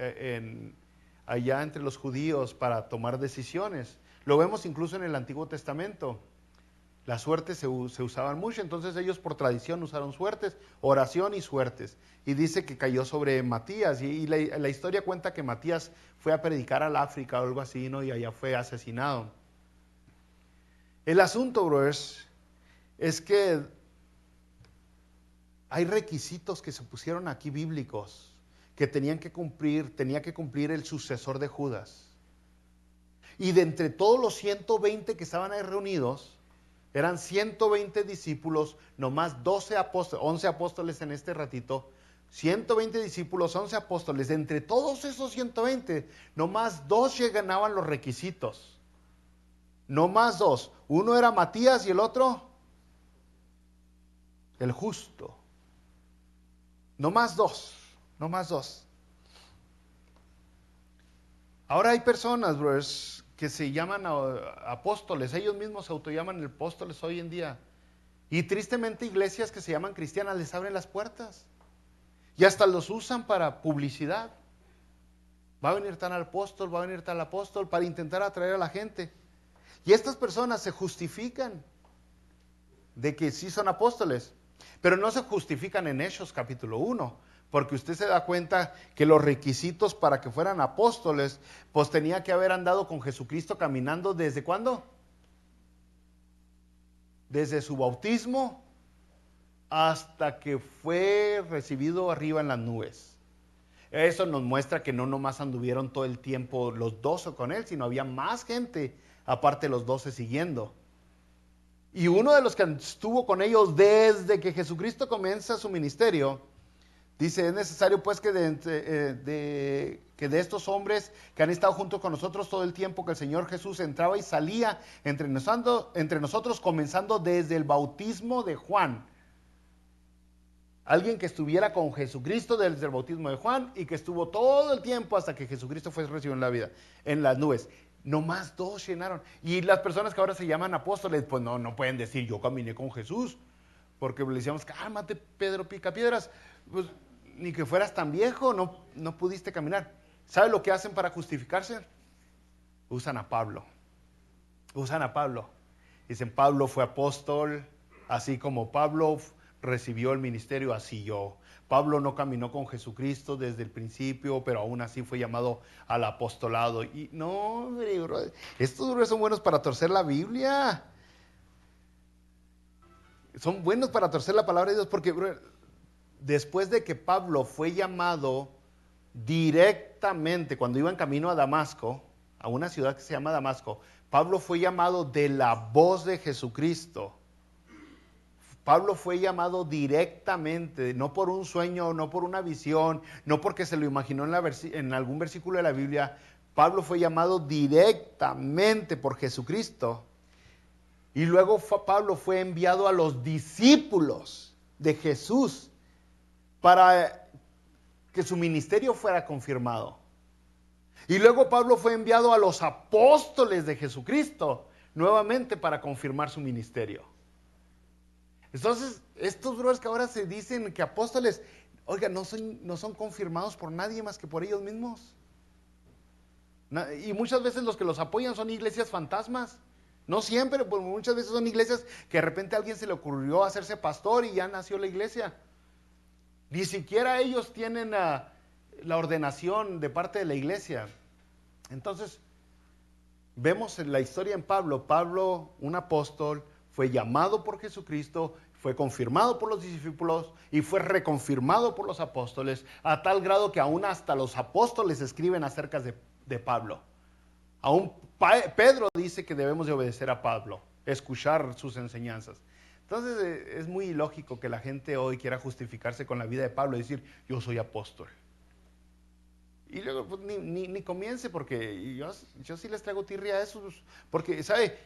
allá entre los judíos para tomar decisiones. Lo vemos incluso en el Antiguo Testamento. Las suertes se usaban mucho, entonces ellos por tradición usaron suertes, oración y suertes. Y dice que cayó sobre Matías, y la historia cuenta que Matías fue a predicar al África o algo así, ¿no? Y allá fue asesinado. El asunto, brothers, es que hay requisitos que se pusieron aquí bíblicos que tenía que cumplir el sucesor de Judas. Y de entre todos los 120 que estaban ahí reunidos, eran 120 discípulos, nomás 12 apóstoles, 11 apóstoles en este ratito, 120 discípulos, 11 apóstoles. De entre todos esos 120, nomás 2 ganaban los requisitos. No más 2. Uno era Matías y el otro, el Justo. No más 2. No más 2. Ahora hay personas, brothers, que se llaman apóstoles. Ellos mismos se autollaman apóstoles hoy en día. Y tristemente iglesias que se llaman cristianas les abren las puertas. Y hasta los usan para publicidad. Va a venir tal apóstol, va a venir tal apóstol, para intentar atraer a la gente. Y estas personas se justifican de que sí son apóstoles, pero no se justifican en Hechos capítulo 1, porque usted se da cuenta que los requisitos para que fueran apóstoles, pues tenía que haber andado con Jesucristo caminando ¿desde cuándo? Desde su bautismo hasta que fue recibido arriba en las nubes. Eso nos muestra que no nomás anduvieron todo el tiempo los 12 con él, sino había más gente aparte de los 12 siguiendo. Y uno de los que estuvo con ellos desde que Jesucristo comienza su ministerio, dice, es necesario pues que de estos hombres que han estado junto con nosotros todo el tiempo que el Señor Jesús entraba y salía entre nosotros, comenzando desde el bautismo de Juan. Alguien que estuviera con Jesucristo desde el bautismo de Juan y que estuvo todo el tiempo hasta que Jesucristo fue recibido en la vida, en las nubes. No más 2 llenaron. Y las personas que ahora se llaman apóstoles, pues no pueden decir, yo caminé con Jesús. Porque le decíamos, cálmate, Pedro Picapiedras. Pues ni que fueras tan viejo, no pudiste caminar. ¿Sabe lo que hacen para justificarse? Usan a Pablo. Dicen, Pablo fue apóstol, así como Pablo recibió el ministerio, así yo. Pablo no caminó con Jesucristo desde el principio, pero aún así fue llamado al apostolado. Y no, bro, estos son buenos para torcer la Biblia. Son buenos para torcer la palabra de Dios porque, bro, después de que Pablo fue llamado directamente, cuando iba en camino a Damasco, a una ciudad que se llama Damasco, Pablo fue llamado de la voz de Jesucristo. Pablo fue llamado directamente, no por un sueño, no por una visión, no porque se lo imaginó en algún versículo de la Biblia. Pablo fue llamado directamente por Jesucristo. Y luego Pablo fue enviado a los discípulos de Jesús para que su ministerio fuera confirmado. Y luego Pablo fue enviado a los apóstoles de Jesucristo nuevamente para confirmar su ministerio. Entonces, estos brothers que ahora se dicen que apóstoles, oiga, no son confirmados por nadie más que por ellos mismos. Y muchas veces los que los apoyan son iglesias fantasmas. No siempre, pero muchas veces son iglesias que de repente a alguien se le ocurrió hacerse pastor y ya nació la iglesia. Ni siquiera ellos tienen la ordenación de parte de la iglesia. Entonces, vemos en la historia en Pablo. Pablo, un apóstol, fue llamado por Jesucristo, fue confirmado por los discípulos y fue reconfirmado por los apóstoles, a tal grado que aún hasta los apóstoles escriben acerca de Pablo. Aún Pedro dice que debemos de obedecer a Pablo, escuchar sus enseñanzas. Entonces es muy ilógico que la gente hoy quiera justificarse con la vida de Pablo y decir, yo soy apóstol. Y luego pues, ni comience, porque yo sí les traigo tirria a esos, porque, ¿sabe?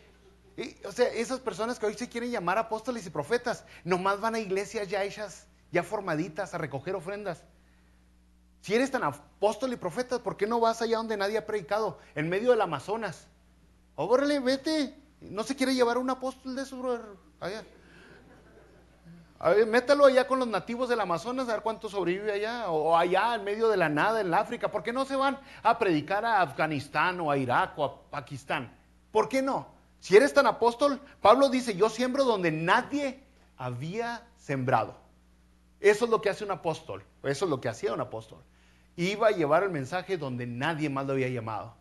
O sea, esas personas que hoy se quieren llamar apóstoles y profetas, nomás van a iglesias ya hechas, ya formaditas, a recoger ofrendas. Si eres tan apóstol y profeta, ¿por qué no vas allá donde nadie ha predicado? En medio del Amazonas. Órale, vete. ¿No se quiere llevar a un apóstol de eso, brother? Allá. A ver, métalo allá con los nativos del Amazonas, a ver cuánto sobrevive allá. O allá en medio de la nada, en África. ¿Por qué no se van a predicar a Afganistán o a Irak o a Pakistán? ¿Por qué no? Si eres tan apóstol, Pablo dice, yo siembro donde nadie había sembrado. Eso es lo que hace un apóstol. Eso es lo que hacía un apóstol. Iba a llevar el mensaje donde nadie más lo había llevado.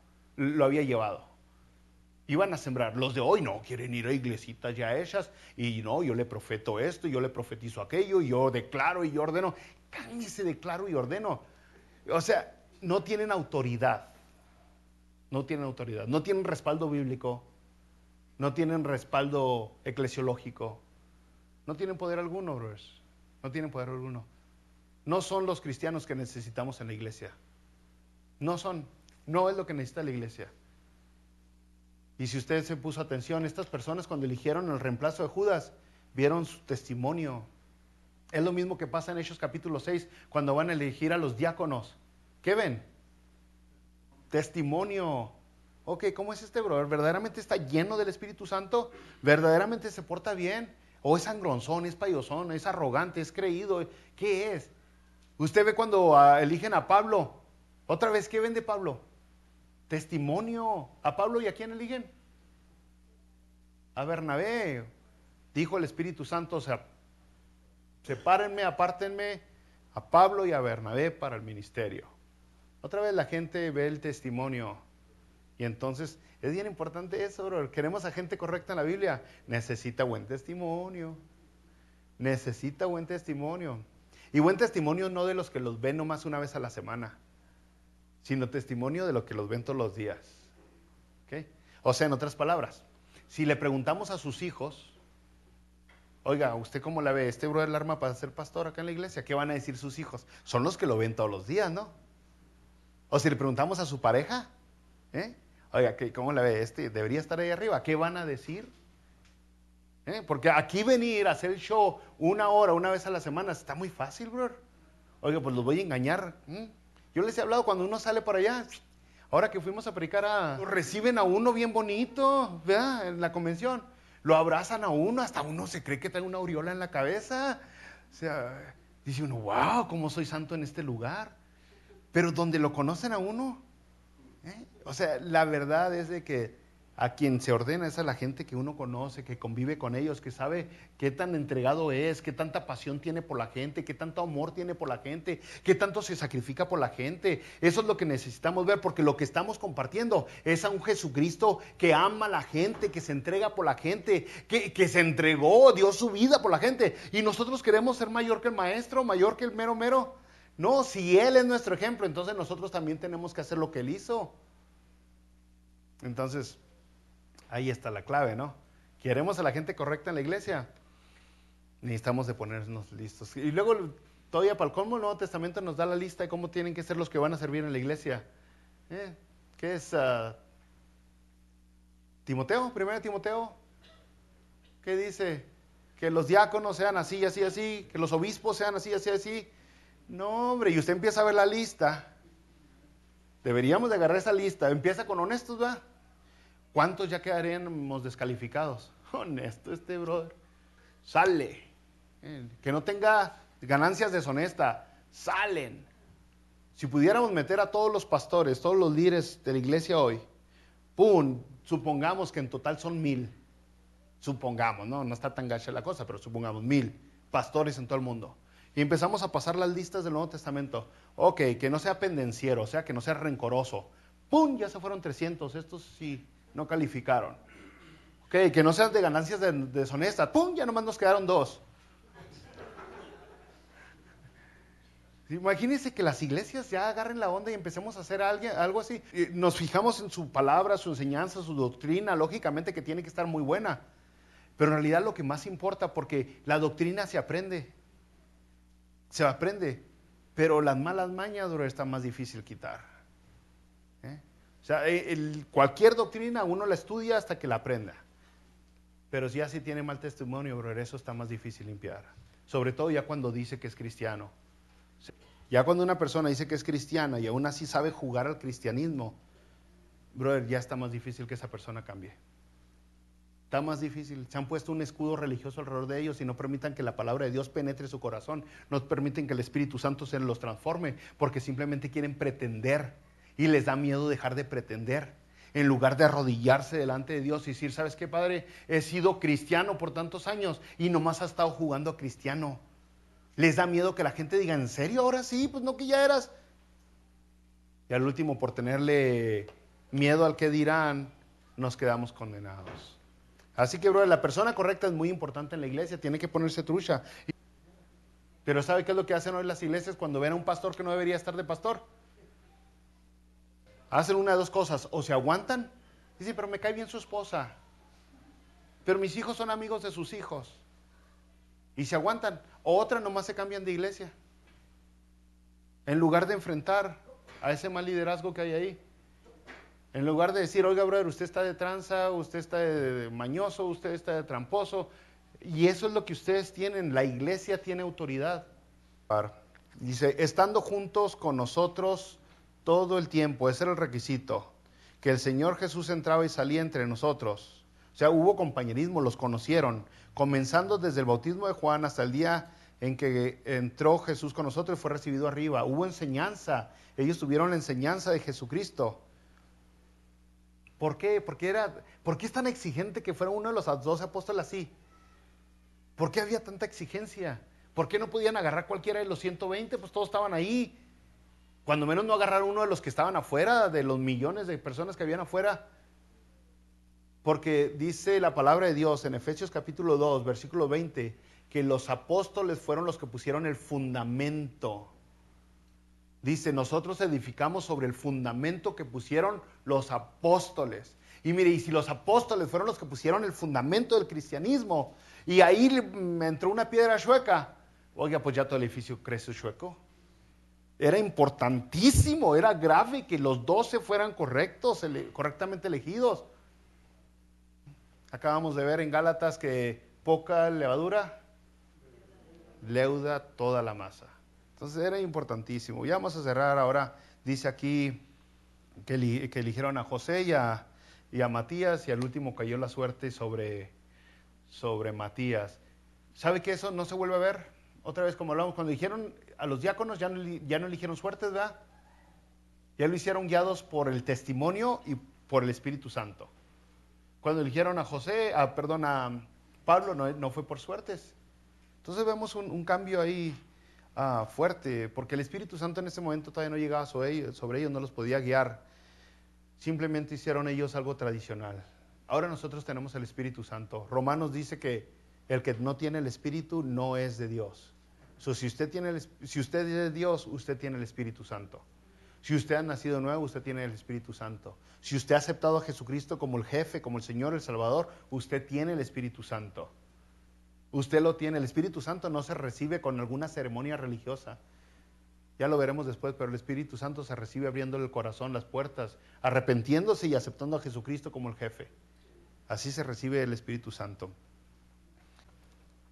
Iban a sembrar. Los de hoy no quieren ir a iglesitas ya hechas. Y no, yo le profeto esto, yo le profetizo aquello, y yo declaro y yo ordeno. Cállese, declaro y ordeno. O sea, no tienen autoridad. No tienen autoridad. No tienen respaldo bíblico. No tienen respaldo eclesiológico. No tienen poder alguno, brothers. No tienen poder alguno. No son los cristianos que necesitamos en la iglesia. No son. No es lo que necesita la iglesia. Y si usted se puso atención, estas personas cuando eligieron el reemplazo de Judas, vieron su testimonio. Es lo mismo que pasa en Hechos capítulo 6, cuando van a elegir a los diáconos. ¿Qué ven? Testimonio. Ok, ¿cómo es este brother? ¿Verdaderamente está lleno del Espíritu Santo? ¿Verdaderamente se porta bien? ¿O es sangronzón, es payosón, es arrogante, es creído? ¿Qué es? Usted ve cuando eligen a Pablo. Otra vez, ¿qué ven de Pablo? Testimonio. ¿A Pablo y a quién eligen? A Bernabé. Dijo el Espíritu Santo, o sea, sepárenme, apártenme a Pablo y a Bernabé para el ministerio. Otra vez la gente ve el testimonio. Y entonces es bien importante eso, bro. Queremos a gente correcta en la Biblia. Necesita buen testimonio. Necesita buen testimonio. Y buen testimonio no de los que los ven nomás una vez a la semana, sino testimonio de los que los ven todos los días. ¿Okay? O sea, en otras palabras, si le preguntamos a sus hijos, oiga, ¿usted cómo la ve? ¿Este bro es el arma para ser pastor acá en la iglesia? ¿Qué van a decir sus hijos? Son los que lo ven todos los días, ¿no? O si le preguntamos a su pareja, oiga, ¿cómo la ve? ¿Debería estar ahí arriba? ¿Qué van a decir? Porque aquí venir a hacer el show una hora, una vez a la semana, está muy fácil, bro. Oiga, pues los voy a engañar. Yo les he hablado cuando uno sale por allá. Ahora que fuimos a predicar, reciben a uno bien bonito, ¿verdad? En la convención. Lo abrazan a uno, hasta uno se cree que trae una aureola en la cabeza. O sea, dice uno, wow, cómo soy santo en este lugar. Pero donde lo conocen a uno, o sea, la verdad es de que a quien se ordena es a la gente que uno conoce, que convive con ellos, que sabe qué tan entregado es, qué tanta pasión tiene por la gente, qué tanto amor tiene por la gente, qué tanto se sacrifica por la gente. Eso es lo que necesitamos ver, porque lo que estamos compartiendo es a un Jesucristo que ama a la gente, que se entrega por la gente, que se entregó, dio su vida por la gente. Y nosotros queremos ser mayor que el maestro, mayor que el mero mero. No, si Él es nuestro ejemplo, entonces nosotros también tenemos que hacer lo que Él hizo. Entonces, ahí está la clave, ¿no? ¿Queremos a la gente correcta en la iglesia? Necesitamos de ponernos listos. Y luego, todavía para el colmo, el Nuevo Testamento nos da la lista de cómo tienen que ser los que van a servir en la iglesia. ¿Qué es? Timoteo, 1 Timoteo. ¿Qué dice? Que los diáconos sean así, así, así. Que los obispos sean así, así, así. No, hombre, y usted empieza a ver la lista. Deberíamos de agarrar esa lista. Empieza con honestos, ¿va? ¿Cuántos ya quedaríamos descalificados? Honesto este brother. Sale. Que no tenga ganancias deshonestas. Salen. Si pudiéramos meter a todos los pastores, todos los líderes de la iglesia hoy, ¡pum! Supongamos que en total son 1000. Supongamos, ¿no? No está tan gacha la cosa, pero supongamos 1000 pastores en todo el mundo. Y empezamos a pasar las listas del Nuevo Testamento. Ok, que no sea pendenciero, o sea, que no sea rencoroso. ¡Pum! Ya se fueron 300. Estos sí no calificaron. Ok, que no sean de ganancias deshonestas. ¡Pum! Ya nomás nos quedaron 2. Imagínense que las iglesias ya agarren la onda y empecemos a hacer algo así. Nos fijamos en su palabra, su enseñanza, su doctrina, lógicamente que tiene que estar muy buena. Pero en realidad lo que más importa, porque la doctrina se aprende, pero las malas mañas, bro, está más difícil quitar. O sea, cualquier doctrina uno la estudia hasta que la aprenda. Pero si así tiene mal testimonio, bro, eso está más difícil limpiar. Sobre todo ya cuando dice que es cristiano. Ya cuando una persona dice que es cristiana y aún así sabe jugar al cristianismo, brother, ya está más difícil que esa persona cambie. Está más difícil. Se han puesto un escudo religioso alrededor de ellos y no permitan que la palabra de Dios penetre su corazón. No permiten que el Espíritu Santo se los transforme porque simplemente quieren pretender y les da miedo dejar de pretender. En lugar de arrodillarse delante de Dios y decir, ¿sabes qué, Padre? He sido cristiano por tantos años y nomás ha estado jugando a cristiano. Les da miedo que la gente diga, ¿en serio ahora sí? Pues no, que ya eras. Y al último, por tenerle miedo al que dirán, nos quedamos condenados. Así que, bro, la persona correcta es muy importante en la iglesia, tiene que ponerse trucha. Pero ¿sabe qué es lo que hacen hoy las iglesias cuando ven a un pastor que no debería estar de pastor? Hacen una de dos cosas, o se aguantan, dicen, pero me cae bien su esposa, pero mis hijos son amigos de sus hijos, y se aguantan, o otra nomás se cambian de iglesia, en lugar de enfrentar a ese mal liderazgo que hay ahí. En lugar de decir, oiga, brother, usted está de tranza, usted está de mañoso, usted está de tramposo. Y eso es lo que ustedes tienen. La iglesia tiene autoridad. Dice, estando juntos con nosotros todo el tiempo. Ese era el requisito. Que el Señor Jesús entraba y salía entre nosotros. O sea, hubo compañerismo, los conocieron. Comenzando desde el bautismo de Juan hasta el día en que entró Jesús con nosotros y fue recibido arriba. Hubo enseñanza. Ellos tuvieron la enseñanza de Jesucristo. ¿Por qué? ¿Por qué es tan exigente que fuera uno de los 12 apóstoles así? ¿Por qué había tanta exigencia? ¿Por qué no podían agarrar cualquiera de los 120? Pues todos estaban ahí. Cuando menos no agarrar uno de los que estaban afuera, de los millones de personas que habían afuera. Porque dice la palabra de Dios en Efesios capítulo 2, versículo 20, que los apóstoles fueron los que pusieron el fundamento. Dice, nosotros edificamos sobre el fundamento que pusieron los apóstoles. Y mire, y si los apóstoles fueron los que pusieron el fundamento del cristianismo, y ahí me entró una piedra chueca, oiga, pues ya todo el edificio crece chueco. Era importantísimo, era grave que los 12 fueran correctamente elegidos. Acabamos de ver en Gálatas que poca levadura leuda toda la masa. Entonces era importantísimo. Ya vamos a cerrar ahora. Dice aquí que eligieron a José y a Matías, y al último cayó la suerte sobre Matías. ¿Sabe que eso no se vuelve a ver? Otra vez, como hablamos, cuando eligieron a los diáconos ya no eligieron suertes, ¿verdad? Ya lo hicieron guiados por el testimonio y por el Espíritu Santo. Cuando eligieron a Pablo no fue por suertes. Entonces vemos un cambio ahí fuerte, porque el Espíritu Santo en ese momento todavía no llegaba sobre ellos, no los podía guiar. Simplemente hicieron ellos algo tradicional. Ahora nosotros tenemos el Espíritu Santo. Romanos dice que el que no tiene el Espíritu no es de Dios. Si si usted es de Dios, usted tiene el Espíritu Santo. Si usted ha nacido nuevo, usted tiene el Espíritu Santo. Si usted ha aceptado a Jesucristo como el jefe, como el Señor, el Salvador, usted tiene el Espíritu Santo. Usted lo tiene. El Espíritu Santo no se recibe con alguna ceremonia religiosa. Ya lo veremos después, pero el Espíritu Santo se recibe abriéndole el corazón, las puertas, arrepintiéndose y aceptando a Jesucristo como el jefe. Así se recibe el Espíritu Santo.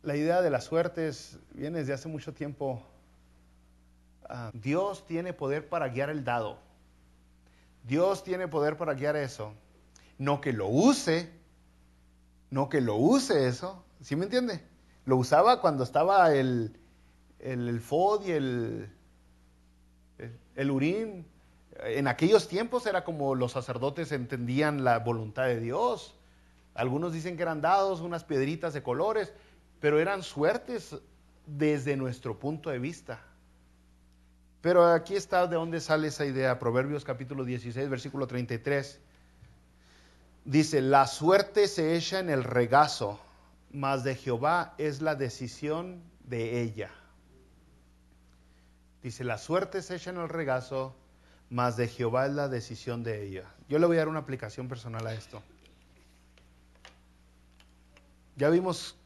La idea de las suertes viene desde hace mucho tiempo. Dios tiene poder para guiar el dado. Dios tiene poder para guiar eso. No que lo use eso. ¿Sí me entiende? Lo usaba cuando estaba el FOD y el Urim. En aquellos tiempos era como los sacerdotes entendían la voluntad de Dios. Algunos dicen que eran dados, unas piedritas de colores, pero eran suertes desde nuestro punto de vista. Pero aquí está de dónde sale esa idea. Proverbios capítulo 16, versículo 33. Dice, la suerte se echa en el regazo, mas de Jehová es la decisión de ella. Dice, la suerte se echa en el regazo, mas de Jehová es la decisión de ella. Yo le voy a dar una aplicación personal a esto. Ya vimos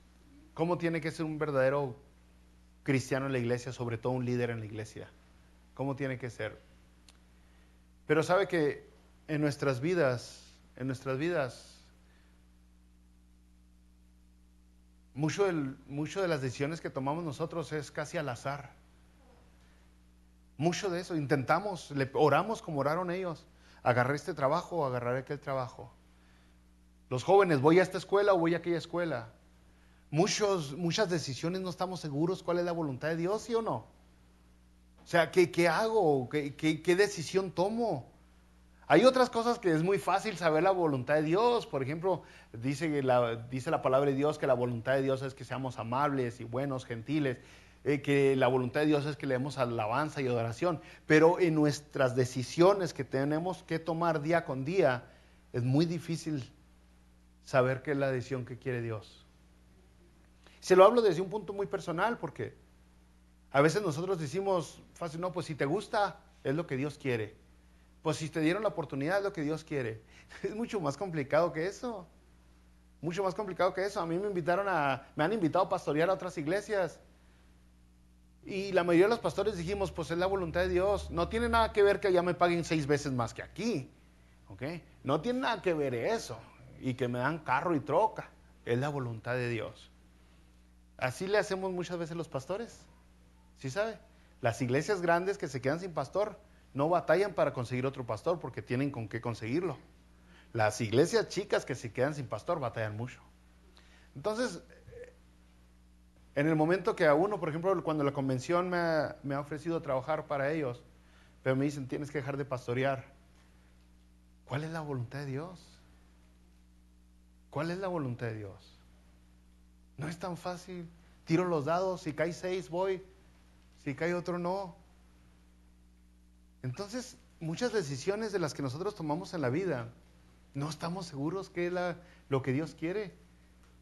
cómo tiene que ser un verdadero cristiano en la iglesia, sobre todo un líder en la iglesia. Cómo tiene que ser. Pero sabe que en nuestras vidas, mucho de las decisiones que tomamos nosotros es casi al azar. Mucho de eso, intentamos, oramos como oraron ellos. Agarré este trabajo o agarraré aquel trabajo. Los jóvenes, voy a esta escuela o voy a aquella escuela. Muchas decisiones no estamos seguros cuál es la voluntad de Dios, ¿sí o no? O sea, ¿qué hago? ¿Qué decisión tomo? Hay otras cosas que es muy fácil saber la voluntad de Dios. Por ejemplo, dice la palabra de Dios que la voluntad de Dios es que seamos amables y buenos, gentiles. Que la voluntad de Dios es que le demos alabanza y adoración. Pero en nuestras decisiones que tenemos que tomar día con día, es muy difícil saber qué es la decisión que quiere Dios. Se lo hablo desde un punto muy personal porque a veces nosotros decimos fácil, no, pues si te gusta, es lo que Dios quiere. Pues si te dieron la oportunidad, es lo que Dios quiere. Es mucho más complicado que eso. Mucho más complicado que eso. A mí me han invitado a pastorear a otras iglesias. Y la mayoría de los pastores dijimos, pues es la voluntad de Dios. No tiene nada que ver que allá me paguen 6 veces más que aquí. ¿Ok? No tiene nada que ver eso. Y que me dan carro y troca. Es la voluntad de Dios. Así le hacemos muchas veces los pastores. ¿Sí sabe? Las iglesias grandes que se quedan sin pastor no batallan para conseguir otro pastor porque tienen con qué conseguirlo. Las iglesias chicas que se quedan sin pastor batallan mucho. Entonces, en el momento que a uno, por ejemplo, cuando la convención me ha ofrecido trabajar para ellos, pero me dicen, tienes que dejar de pastorear. ¿Cuál es la voluntad de Dios? ¿Cuál es la voluntad de Dios? No es tan fácil. Tiro los dados, si cae 6 voy, si cae otro no. Entonces, muchas decisiones de las que nosotros tomamos en la vida, no estamos seguros qué es lo que Dios quiere.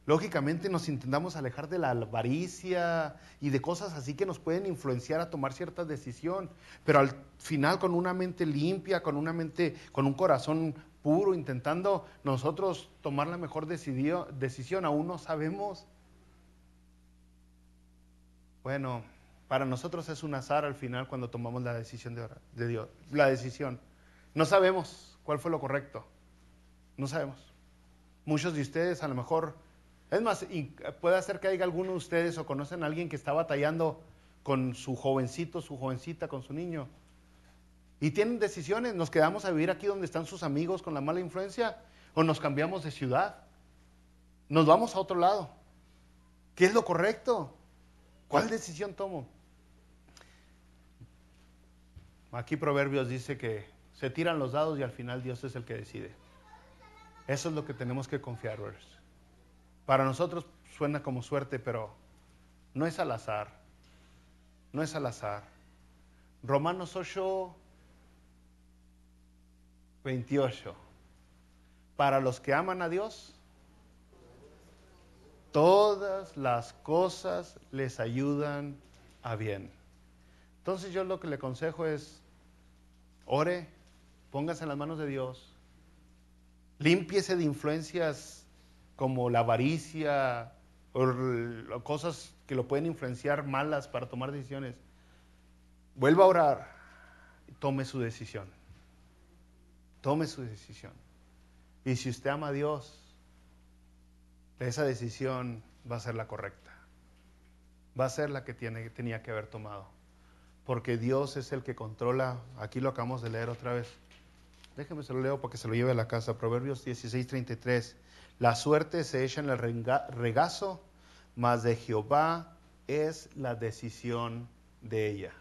Lógicamente nos intentamos alejar de la avaricia y de cosas así que nos pueden influenciar a tomar cierta decisión, pero al final con una mente limpia, con un corazón puro, intentando nosotros tomar la mejor decisión, aún no sabemos. Bueno, para nosotros es un azar al final cuando tomamos la decisión de Dios. La decisión. No sabemos cuál fue lo correcto. No sabemos. Muchos de ustedes a lo mejor, es más, puede ser que haya alguno de ustedes o conocen a alguien que está batallando con su jovencito, su jovencita, con su niño. Y tienen decisiones, nos quedamos a vivir aquí donde están sus amigos con la mala influencia o nos cambiamos de ciudad. Nos vamos a otro lado. ¿Qué es lo correcto? ¿Cuál decisión tomo? Aquí Proverbios dice que se tiran los dados y al final Dios es el que decide. Eso es lo que tenemos que confiar, brothers. Para nosotros suena como suerte, pero no es al azar. No es al azar. Romanos 8, 28. Para los que aman a Dios, todas las cosas les ayudan a bien. Entonces yo lo que le aconsejo es, ore, póngase en las manos de Dios, límpiese de influencias como la avaricia o cosas que lo pueden influenciar malas para tomar decisiones. Vuelva a orar y tome su decisión. Tome su decisión. Y si usted ama a Dios, esa decisión va a ser la correcta. Va a ser la que tenía que haber tomado. Porque Dios es el que controla. Aquí lo acabamos de leer otra vez. Déjeme se lo leo para que se lo lleve a la casa. Proverbios 16:33. La suerte se echa en el regazo, mas de Jehová es la decisión de ella.